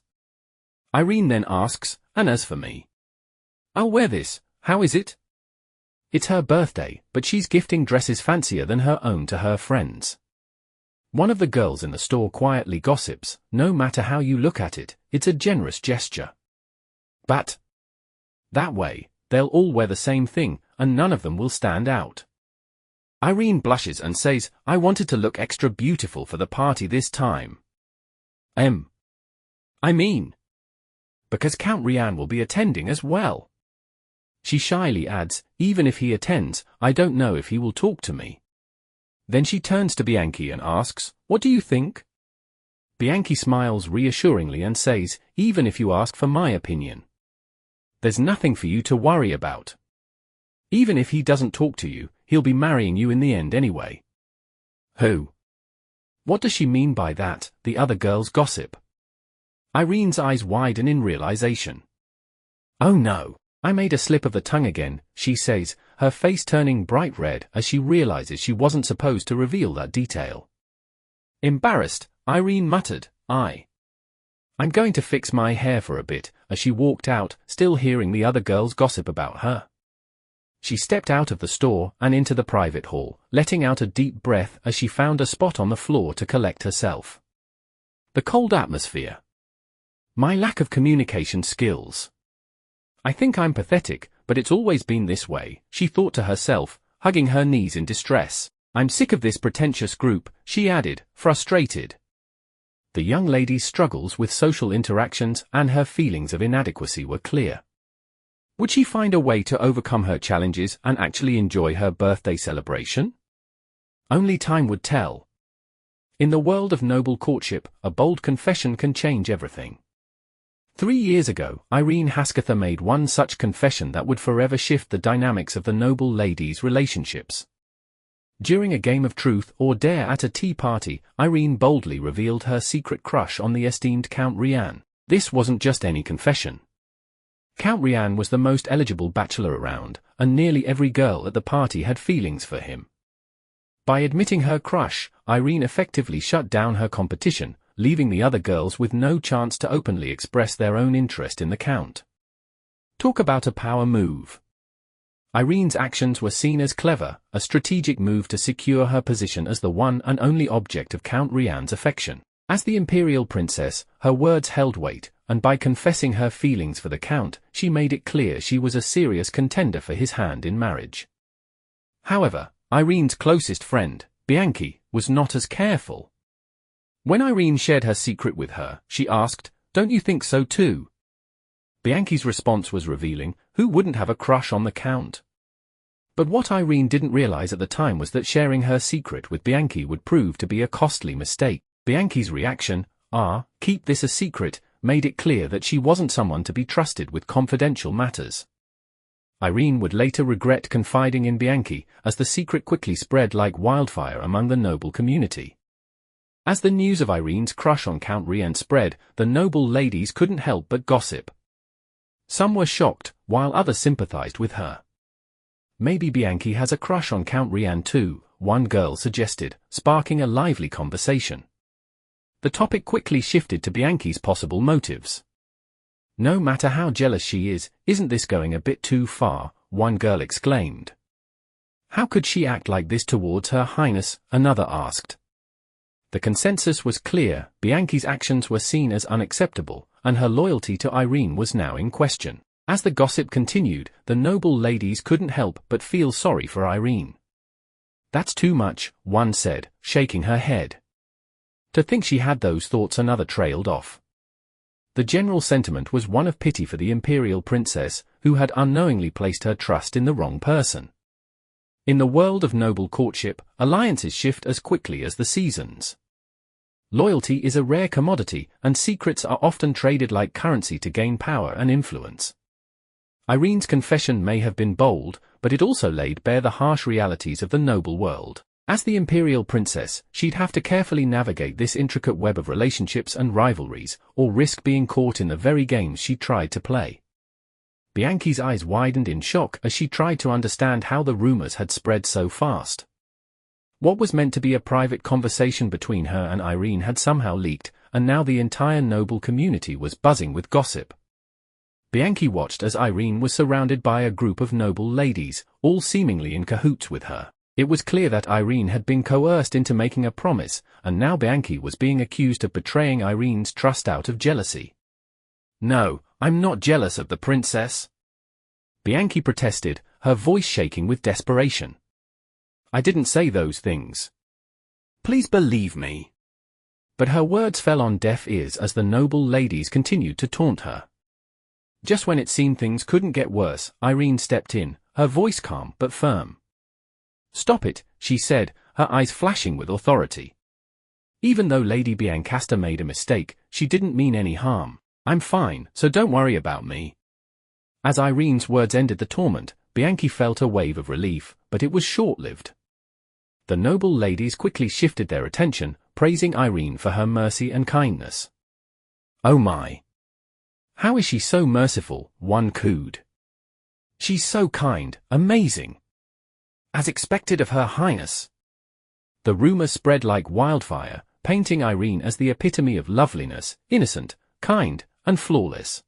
Irene then asks, "And as for me? I'll wear this, how is it?" It's her birthday, but she's gifting dresses fancier than her own to her friends. One of the girls in the store quietly gossips, "No matter how you look at it, it's a generous gesture. But that way, they'll all wear the same thing, and none of them will stand out." Irene blushes and says, "I wanted to look extra beautiful for the party this time. I mean, because Count Rian will be attending as well." She shyly adds, "Even if he attends, I don't know if he will talk to me." Then she turns to Bianchi and asks, "What do you think?" Bianchi smiles reassuringly and says, "Even if you ask for my opinion, there's nothing for you to worry about. Even if he doesn't talk to you, he'll be marrying you in the end anyway." "Who? What does she mean by that?" the other girls gossip. Irene's eyes widen in realization. "Oh no, I made a slip of the tongue again," she says, her face turning bright red as she realizes she wasn't supposed to reveal that detail. Embarrassed, Irene muttered, I'm going to fix my hair for a bit," as she walked out, still hearing the other girls gossip about her. She stepped out of the store and into the private hall, letting out a deep breath as she found a spot on the floor to collect herself. The cold atmosphere. My lack of communication skills. I think I'm pathetic, but it's always been this way, she thought to herself, hugging her knees in distress. I'm sick of this pretentious group, she added, frustrated. The young lady's struggles with social interactions and her feelings of inadequacy were clear. Would she find a way to overcome her challenges and actually enjoy her birthday celebration? Only time would tell. In the world of noble courtship, a bold confession can change everything. 3 years ago, Irene Haskatha made one such confession that would forever shift the dynamics of the noble lady's relationships. During a game of truth or dare at a tea party, Irene boldly revealed her secret crush on the esteemed Count Rian. This wasn't just any confession. Count Rian was the most eligible bachelor around, and nearly every girl at the party had feelings for him. By admitting her crush, Irene effectively shut down her competition, leaving the other girls with no chance to openly express their own interest in the Count. Talk about a power move. Irene's actions were seen as clever, a strategic move to secure her position as the one and only object of Count Rian's affection. As the imperial princess, her words held weight, and by confessing her feelings for the Count, she made it clear she was a serious contender for his hand in marriage. However, Irene's closest friend, Bianchi, was not as careful. When Irene shared her secret with her, she asked, "Don't you think so too?" Bianchi's response was revealing. Who wouldn't have a crush on the Count? But what Irene didn't realize at the time was that sharing her secret with Bianchi would prove to be a costly mistake. Bianchi's reaction, "Keep this a secret," made it clear that she wasn't someone to be trusted with confidential matters. Irene would later regret confiding in Bianchi, as the secret quickly spread like wildfire among the noble community. As the news of Irene's crush on Count Rian spread, the noble ladies couldn't help but gossip. Some were shocked, while others sympathized with her. "Maybe Bianchi has a crush on Count Rian too," one girl suggested, sparking a lively conversation. The topic quickly shifted to Bianchi's possible motives. "No matter how jealous she is, isn't this going a bit too far?" one girl exclaimed. "How could she act like this towards Her Highness?" another asked. The consensus was clear. Bianchi's actions were seen as unacceptable, and her loyalty to Irene was now in question. As the gossip continued, the noble ladies couldn't help but feel sorry for Irene. "That's too much," one said, shaking her head. "To think she had those thoughts," another trailed off. The general sentiment was one of pity for the imperial princess, who had unknowingly placed her trust in the wrong person. In the world of noble courtship, alliances shift as quickly as the seasons. Loyalty is a rare commodity, and secrets are often traded like currency to gain power and influence. Irene's confession may have been bold, but it also laid bare the harsh realities of the noble world. As the imperial princess, she'd have to carefully navigate this intricate web of relationships and rivalries, or risk being caught in the very games she tried to play. Bianchi's eyes widened in shock as she tried to understand how the rumors had spread so fast. What was meant to be a private conversation between her and Irene had somehow leaked, and now the entire noble community was buzzing with gossip. Bianchi watched as Irene was surrounded by a group of noble ladies, all seemingly in cahoots with her. It was clear that Irene had been coerced into making a promise, and now Bianchi was being accused of betraying Irene's trust out of jealousy. "No, I'm not jealous of the princess," Bianchi protested, her voice shaking with desperation. "I didn't say those things. Please believe me." But her words fell on deaf ears as the noble ladies continued to taunt her. Just when it seemed things couldn't get worse, Irene stepped in, her voice calm but firm. "Stop it," she said, her eyes flashing with authority. "Even though Lady Biancasta made a mistake, she didn't mean any harm. I'm fine, so don't worry about me." As Irene's words ended the torment, Bianchi felt a wave of relief, but it was short-lived. The noble ladies quickly shifted their attention, praising Irene for her mercy and kindness. "Oh my! How is she so merciful?" one cooed. "She's so kind, amazing. As expected of Her Highness." The rumors spread like wildfire, painting Irene as the epitome of loveliness, innocent, kind, and flawless.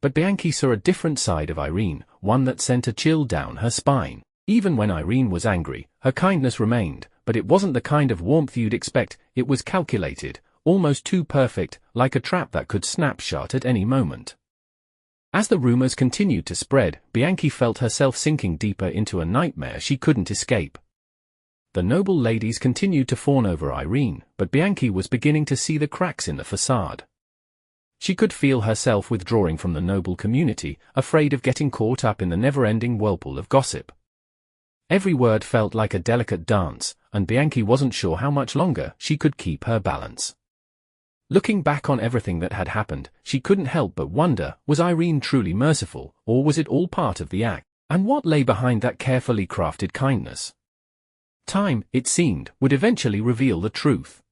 But Bianchi saw a different side of Irene, one that sent a chill down her spine. Even when Irene was angry, her kindness remained, but it wasn't the kind of warmth you'd expect. It was calculated, almost too perfect, like a trap that could snap shut at any moment. As the rumors continued to spread, Bianchi felt herself sinking deeper into a nightmare she couldn't escape. The noble ladies continued to fawn over Irene, but Bianchi was beginning to see the cracks in the facade. She could feel herself withdrawing from the noble community, afraid of getting caught up in the never-ending whirlpool of gossip. Every word felt like a delicate dance, and Bianchi wasn't sure how much longer she could keep her balance. Looking back on everything that had happened, she couldn't help but wonder, was Irene truly merciful, or was it all part of the act? And what lay behind that carefully crafted kindness? Time, it seemed, would eventually reveal the truth.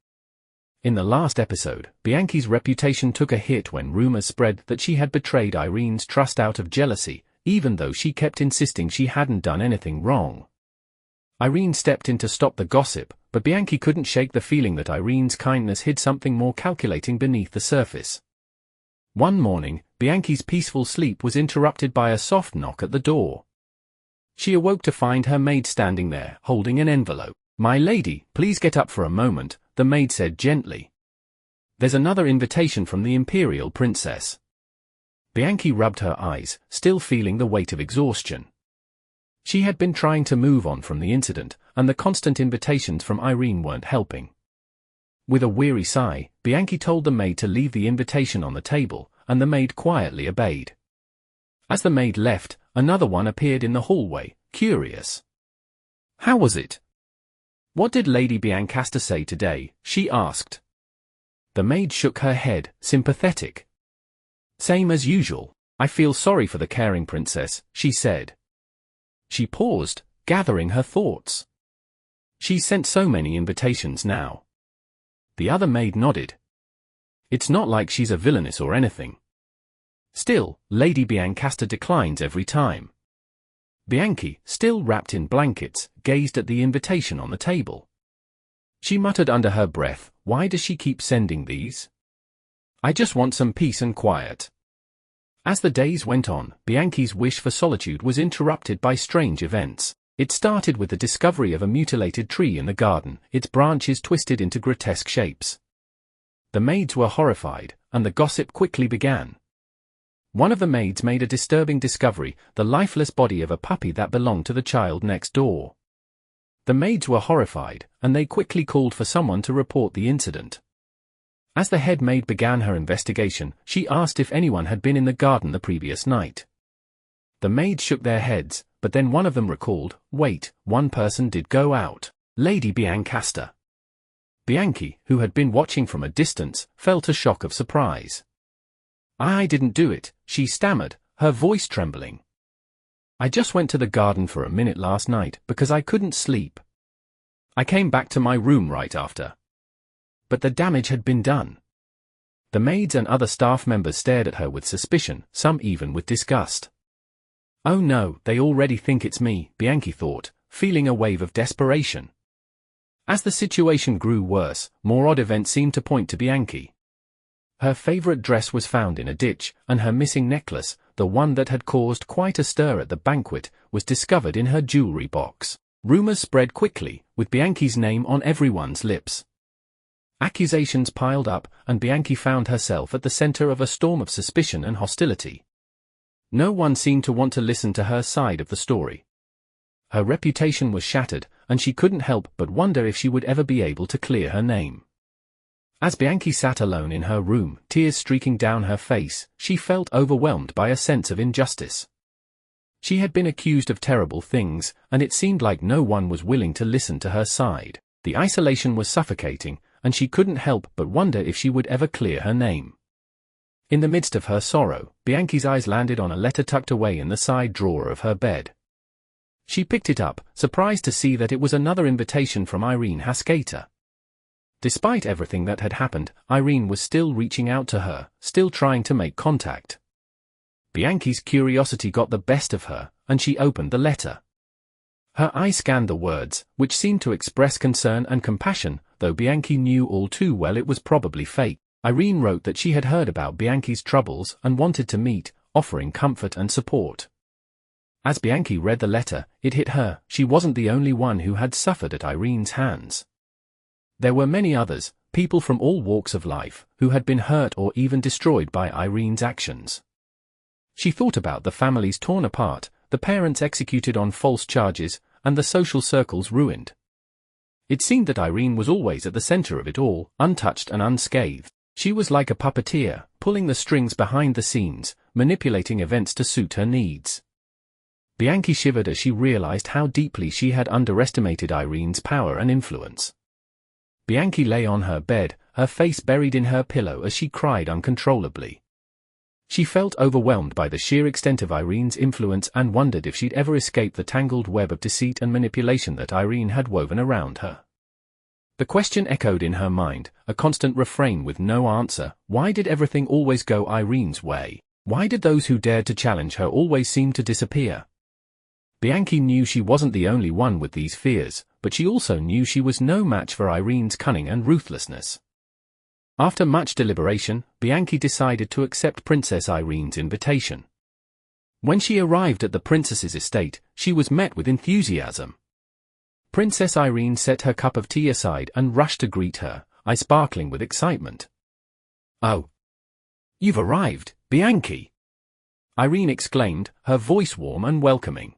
In the last episode, Bianchi's reputation took a hit when rumors spread that she had betrayed Irene's trust out of jealousy, even though she kept insisting she hadn't done anything wrong. Irene stepped in to stop the gossip, but Bianchi couldn't shake the feeling that Irene's kindness hid something more calculating beneath the surface. One morning, Bianchi's peaceful sleep was interrupted by a soft knock at the door. She awoke to find her maid standing there, holding an envelope. "My lady, please get up for a moment," the maid said gently. "There's another invitation from the imperial princess." Bianchi rubbed her eyes, still feeling the weight of exhaustion. She had been trying to move on from the incident, and the constant invitations from Irene weren't helping. With a weary sigh, Bianchi told the maid to leave the invitation on the table, and the maid quietly obeyed. As the maid left, another one appeared in the hallway, curious. "How was it? What did Lady Biancasta say today?" she asked. The maid shook her head, sympathetic. "Same as usual. I feel sorry for the caring princess," she said. She paused, gathering her thoughts. She's sent so many invitations now. The other maid nodded. "It's not like she's a villainess or anything. Still, Lady Biancasta declines every time." Bianchi, still wrapped in blankets, gazed at the invitation on the table. She muttered under her breath, "Why does she keep sending these? I just want some peace and quiet." As the days went on, Bianchi's wish for solitude was interrupted by strange events. It started with the discovery of a mutilated tree in the garden, its branches twisted into grotesque shapes. The maids were horrified, and the gossip quickly began. One of the maids made a disturbing discovery, the lifeless body of a puppy that belonged to the child next door. The maids were horrified, and they quickly called for someone to report the incident. As the head maid began her investigation, she asked if anyone had been in the garden the previous night. The maids shook their heads, but then one of them recalled, "Wait, one person did go out. Lady Biancasta." Bianchi, who had been watching from a distance, felt a shock of surprise. "I didn't do it," she stammered, her voice trembling. "I just went to the garden for a minute last night because I couldn't sleep. I came back to my room right after. But the damage had been done." The maids and other staff members stared at her with suspicion, some even with disgust. "Oh no, they already think it's me," Bianchi thought, feeling a wave of desperation. As the situation grew worse, more odd events seemed to point to Bianchi. Her favorite dress was found in a ditch, and her missing necklace, the one that had caused quite a stir at the banquet, was discovered in her jewelry box. Rumors spread quickly, with Bianchi's name on everyone's lips. Accusations piled up, and Bianchi found herself at the center of a storm of suspicion and hostility. No one seemed to want to listen to her side of the story. Her reputation was shattered, and she couldn't help but wonder if she would ever be able to clear her name. As Bianchi sat alone in her room, tears streaking down her face, she felt overwhelmed by a sense of injustice. She had been accused of terrible things, and it seemed like no one was willing to listen to her side. The isolation was suffocating, and she couldn't help but wonder if she would ever clear her name. In the midst of her sorrow, Bianchi's eyes landed on a letter tucked away in the side drawer of her bed. She picked it up, surprised to see that it was another invitation from Irene Hasketa. Despite everything that had happened, Irene was still reaching out to her, still trying to make contact. Bianchi's curiosity got the best of her, and she opened the letter. Her eye scanned the words, which seemed to express concern and compassion, though Bianchi knew all too well it was probably fake. Irene wrote that she had heard about Bianchi's troubles and wanted to meet, offering comfort and support. As Bianchi read the letter, it hit her, she wasn't the only one who had suffered at Irene's hands. There were many others, people from all walks of life, who had been hurt or even destroyed by Irene's actions. She thought about the families torn apart, the parents executed on false charges, and the social circles ruined. It seemed that Irene was always at the center of it all, untouched and unscathed. She was like a puppeteer, pulling the strings behind the scenes, manipulating events to suit her needs. Bianchi shivered as she realized how deeply she had underestimated Irene's power and influence. Bianchi lay on her bed, her face buried in her pillow as she cried uncontrollably. She felt overwhelmed by the sheer extent of Irene's influence and wondered if she'd ever escape the tangled web of deceit and manipulation that Irene had woven around her. The question echoed in her mind, a constant refrain with no answer: why did everything always go Irene's way? Why did those who dared to challenge her always seem to disappear? Bianchi knew she wasn't the only one with these fears, but she also knew she was no match for Irene's cunning and ruthlessness. After much deliberation, Bianchi decided to accept Princess Irene's invitation. When she arrived at the princess's estate, she was met with enthusiasm. Princess Irene set her cup of tea aside and rushed to greet her, eyes sparkling with excitement. "Oh, you've arrived, Bianchi!" Irene exclaimed, her voice warm and welcoming.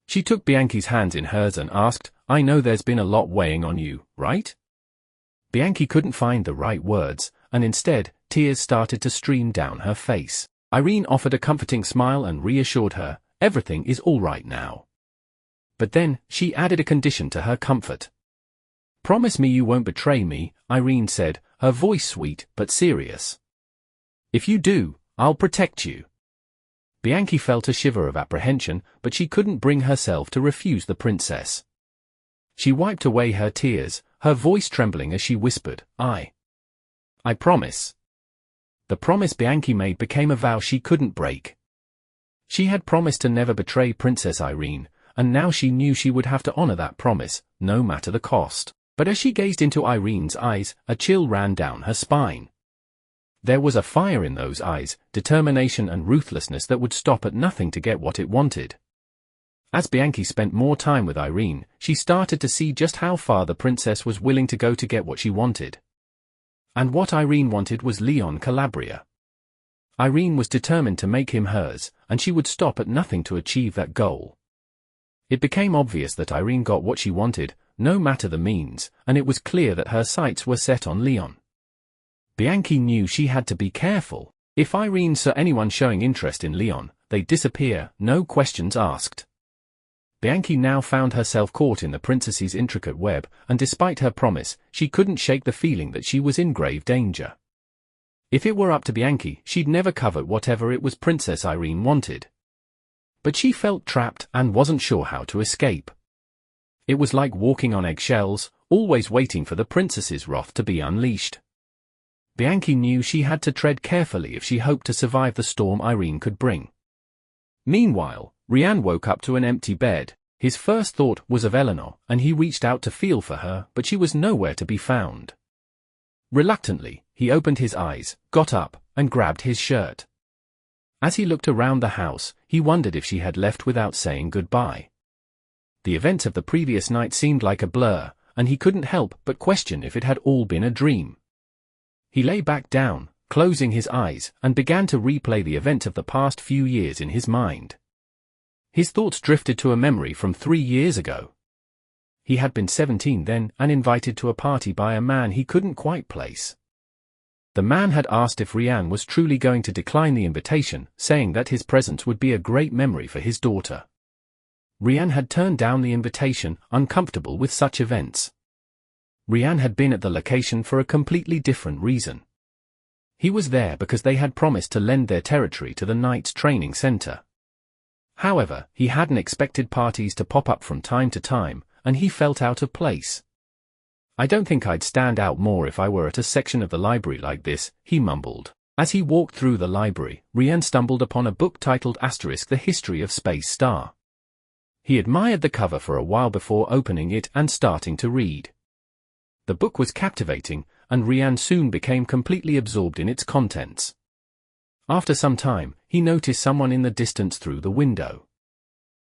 She took Bianchi's hands in hers and asked, "I know there's been a lot weighing on you, right?" Bianchi couldn't find the right words, and instead, tears started to stream down her face. Irene offered a comforting smile and reassured her, "Everything is all right now." But then, she added a condition to her comfort. "Promise me you won't betray me," Irene said, her voice sweet but serious. "If you do, I'll protect you." Bianchi felt a shiver of apprehension, but she couldn't bring herself to refuse the princess. She wiped away her tears, her voice trembling as she whispered, I promise." The promise Bianchi made became a vow she couldn't break. She had promised to never betray Princess Irene, and now she knew she would have to honor that promise, no matter the cost. But as she gazed into Irene's eyes, a chill ran down her spine. There was a fire in those eyes, determination and ruthlessness that would stop at nothing to get what it wanted. As Bianchi spent more time with Irene, she started to see just how far the princess was willing to go to get what she wanted. And what Irene wanted was Leon Calabria. Irene was determined to make him hers, and she would stop at nothing to achieve that goal. It became obvious that Irene got what she wanted, no matter the means, and it was clear that her sights were set on Leon. Bianchi knew she had to be careful. If Irene saw anyone showing interest in Leon, they'd disappear, no questions asked. Bianchi now found herself caught in the princess's intricate web, and despite her promise, she couldn't shake the feeling that she was in grave danger. If it were up to Bianchi, she'd never covet whatever it was Princess Irene wanted. But she felt trapped and wasn't sure how to escape. It was like walking on eggshells, always waiting for the princess's wrath to be unleashed. Bianchi knew she had to tread carefully if she hoped to survive the storm Irene could bring. Meanwhile, Rian woke up to an empty bed. His first thought was of Eleanor, and he reached out to feel for her, but she was nowhere to be found. Reluctantly, he opened his eyes, got up, and grabbed his shirt. As he looked around the house, he wondered if she had left without saying goodbye. The events of the previous night seemed like a blur, and he couldn't help but question if it had all been a dream. He lay back down, closing his eyes, and began to replay the event of the past few years in his mind. His thoughts drifted to a memory from 3 years ago. He had been 17 then and invited to a party by a man he couldn't quite place. The man had asked if Rian was truly going to decline the invitation, saying that his presence would be a great memory for his daughter. Rian had turned down the invitation, uncomfortable with such events. Rian had been at the location for a completely different reason. He was there because they had promised to lend their territory to the Knights Training Center. However, he hadn't expected parties to pop up from time to time, and he felt out of place. "I don't think I'd stand out more if I were at a section of the library like this," he mumbled. As he walked through the library, Rian stumbled upon a book titled *The History of Space Star. He admired the cover for a while before opening it and starting to read. The book was captivating, and Rian soon became completely absorbed in its contents. After some time, he noticed someone in the distance through the window.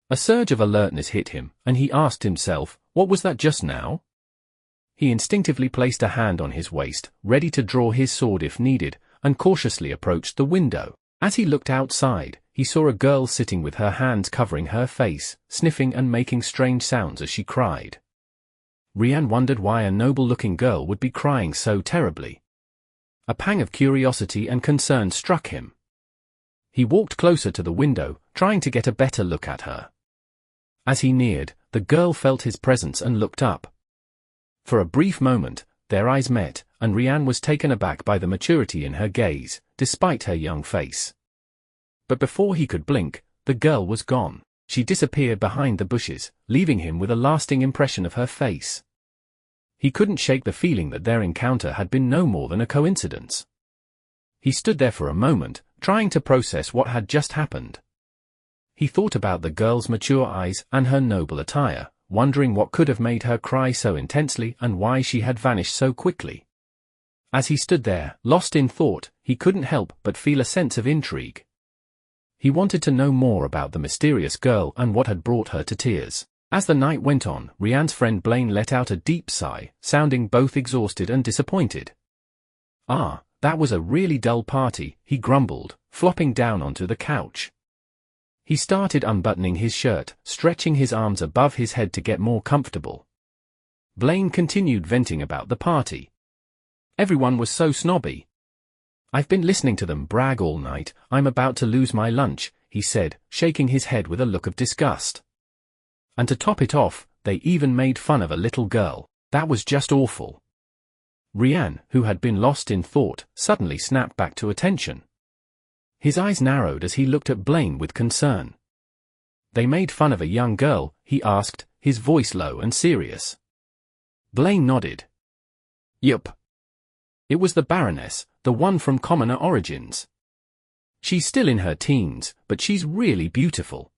A surge of alertness hit him, and he asked himself, what was that just now? He instinctively placed a hand on his waist, ready to draw his sword if needed, and cautiously approached the window. As he looked outside, he saw a girl sitting with her hands covering her face, sniffing and making strange sounds as she cried. Rian wondered why a noble-looking girl would be crying so terribly. A pang of curiosity and concern struck him. He walked closer to the window, trying to get a better look at her. As he neared, the girl felt his presence and looked up. For a brief moment, their eyes met, and Rian was taken aback by the maturity in her gaze, despite her young face. But before he could blink, the girl was gone. She disappeared behind the bushes, leaving him with a lasting impression of her face. He couldn't shake the feeling that their encounter had been no more than a coincidence. He stood there for a moment, trying to process what had just happened. He thought about the girl's mature eyes and her noble attire, wondering what could have made her cry so intensely and why she had vanished so quickly. As he stood there, lost in thought, he couldn't help but feel a sense of intrigue. He wanted to know more about the mysterious girl and what had brought her to tears. As the night went on, Rian's friend Blaine let out a deep sigh, sounding both exhausted and disappointed. "Ah, that was a really dull party," he grumbled, flopping down onto the couch. He started unbuttoning his shirt, stretching his arms above his head to get more comfortable. Blaine continued venting about the party. "Everyone was so snobby. I've been listening to them brag all night. I'm about to lose my lunch," he said, shaking his head with a look of disgust. "And to top it off, they even made fun of a little girl. That was just awful." Rian, who had been lost in thought, suddenly snapped back to attention. His eyes narrowed as he looked at Blaine with concern. "They made fun of a young girl?" he asked, his voice low and serious. Blaine nodded. "Yup. It was the baroness, the one from commoner origins. She's still in her teens, but she's really beautiful."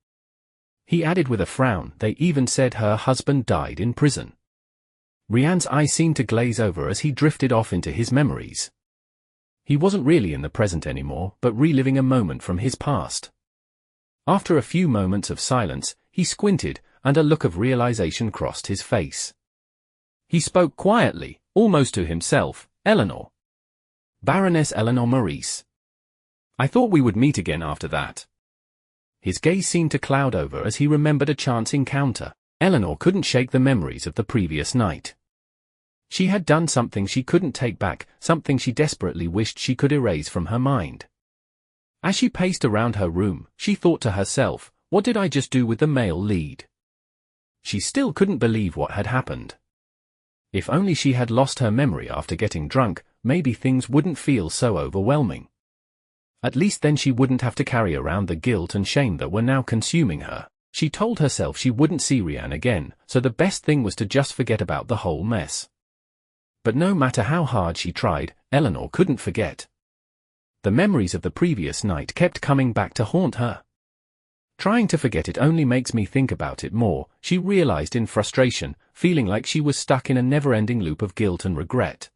He added with a frown, "They even said her husband died in prison." Rian's eyes seemed to glaze over as he drifted off into his memories. He wasn't really in the present anymore, but reliving a moment from his past. After a few moments of silence, he squinted, and a look of realization crossed his face. He spoke quietly, almost to himself, "Eleanor. Baroness Eleanor Maurice. I thought we would meet again after that." His gaze seemed to cloud over as he remembered a chance encounter. Eleanor couldn't shake the memories of the previous night. She had done something she couldn't take back, something she desperately wished she could erase from her mind. As she paced around her room, she thought to herself, what did I just do with the male lead? She still couldn't believe what had happened. If only she had lost her memory after getting drunk, maybe things wouldn't feel so overwhelming. At least then she wouldn't have to carry around the guilt and shame that were now consuming her. She told herself she wouldn't see Rian again, so the best thing was to just forget about the whole mess. But no matter how hard she tried, Eleanor couldn't forget. The memories of the previous night kept coming back to haunt her. Trying to forget it only makes me think about it more, she realized in frustration, feeling like she was stuck in a never-ending loop of guilt and regret.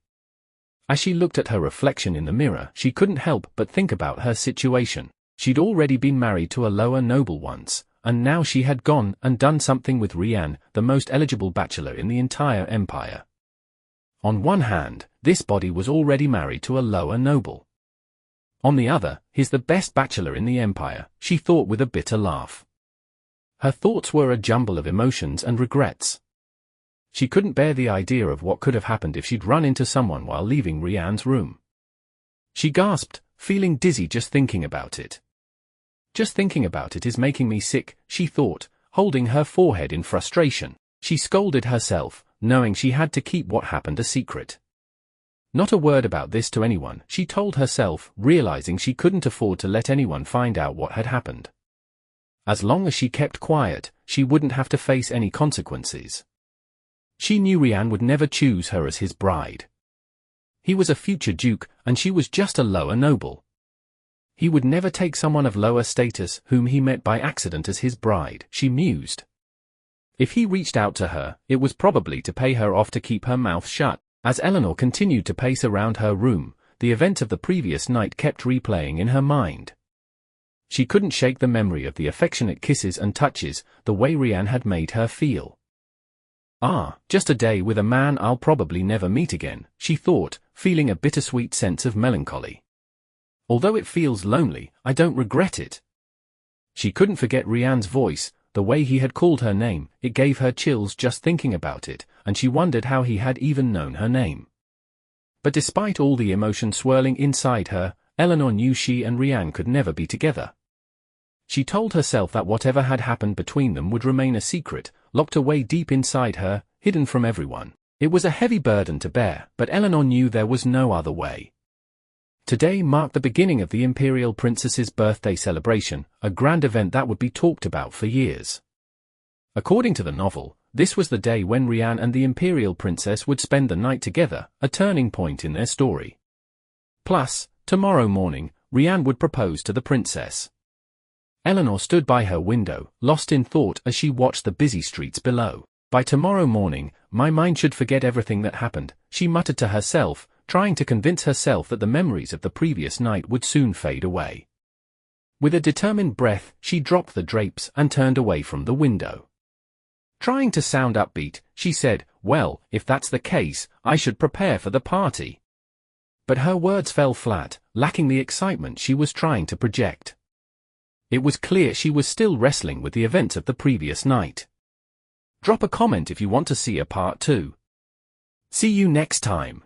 As she looked at her reflection in the mirror, she couldn't help but think about her situation. She'd already been married to a lower noble once, and now she had gone and done something with Rian, the most eligible bachelor in the entire empire. On one hand, this body was already married to a lower noble. On the other, he's the best bachelor in the empire, she thought with a bitter laugh. Her thoughts were a jumble of emotions and regrets. She couldn't bear the idea of what could have happened if she'd run into someone while leaving Rian's room. She gasped, feeling dizzy just thinking about it. Just thinking about it is making me sick, she thought, holding her forehead in frustration. She scolded herself, knowing she had to keep what happened a secret. Not a word about this to anyone, she told herself, realizing she couldn't afford to let anyone find out what had happened. As long as she kept quiet, she wouldn't have to face any consequences. She knew Rian would never choose her as his bride. He was a future duke, and she was just a lower noble. He would never take someone of lower status whom he met by accident as his bride, she mused. If he reached out to her, it was probably to pay her off to keep her mouth shut. As Eleanor continued to pace around her room, the event of the previous night kept replaying in her mind. She couldn't shake the memory of the affectionate kisses and touches, the way Rian had made her feel. Just a day with a man I'll probably never meet again, she thought, feeling a bittersweet sense of melancholy. Although it feels lonely, I don't regret it. She couldn't forget Rian's voice, the way he had called her name, it gave her chills just thinking about it, and she wondered how he had even known her name. But despite all the emotion swirling inside her, Eleanor knew she and Rian could never be together. She told herself that whatever had happened between them would remain a secret, locked away deep inside her, hidden from everyone. It was a heavy burden to bear, but Eleanor knew there was no other way. Today marked the beginning of the Imperial Princess's birthday celebration, a grand event that would be talked about for years. According to the novel, this was the day when Rian and the Imperial Princess would spend the night together, a turning point in their story. Plus, tomorrow morning, Rian would propose to the princess. Eleanor stood by her window, lost in thought as she watched the busy streets below. By tomorrow morning, my mind should forget everything that happened, she muttered to herself, trying to convince herself that the memories of the previous night would soon fade away. With a determined breath, she dropped the drapes and turned away from the window. Trying to sound upbeat, she said, "Well, if that's the case, I should prepare for the party." But her words fell flat, lacking the excitement she was trying to project. It was clear she was still wrestling with the events of the previous night. Drop a comment if you want to see a part 2. See you next time.